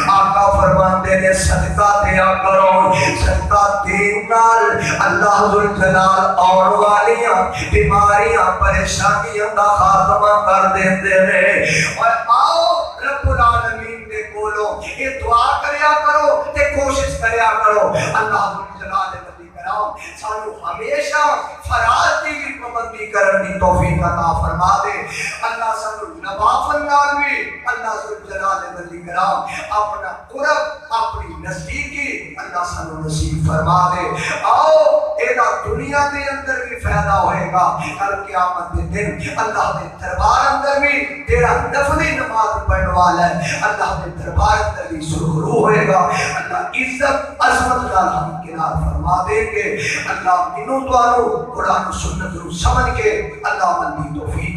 آقا فرماندے نے صدقہ دیا کرو، صدقہ دین نال اللہ ذوالجلال اور والیاں بیماریاں پریشانیاں دا خاتمہ کر دیندے نے۔ اور آؤ رب العالمین دے کولو یہ دعا کریا کرو تے کوشش کریا کرو اللہ ذوالجلال سانو ہمیشہ فرائض کی پابندی کرنے کی توفیق عطا فرما دے۔ اللہ سانو نوافل نال بھی اللہ ذوالجلال ولی کرام اپنا قرب اپنی نزدیکی اللہ سانو نصیب فرما دے۔ آؤ ایدہ دنیا دے اندر بھی فائدہ ہوئے گا، کل قیامت دے دن اللہ دے دربار اندر بھی تیرا نفلی نماز پڑھنے والا ہے، اللہ دے دربار اندر بھی سرخرو ہوئے گا۔ اللہ عزت عظمت نال ہم کنار فرما دے کہ اللہ منو توانو قرآن و سنت رو سمجھ کے اللہ عمل کی توفیق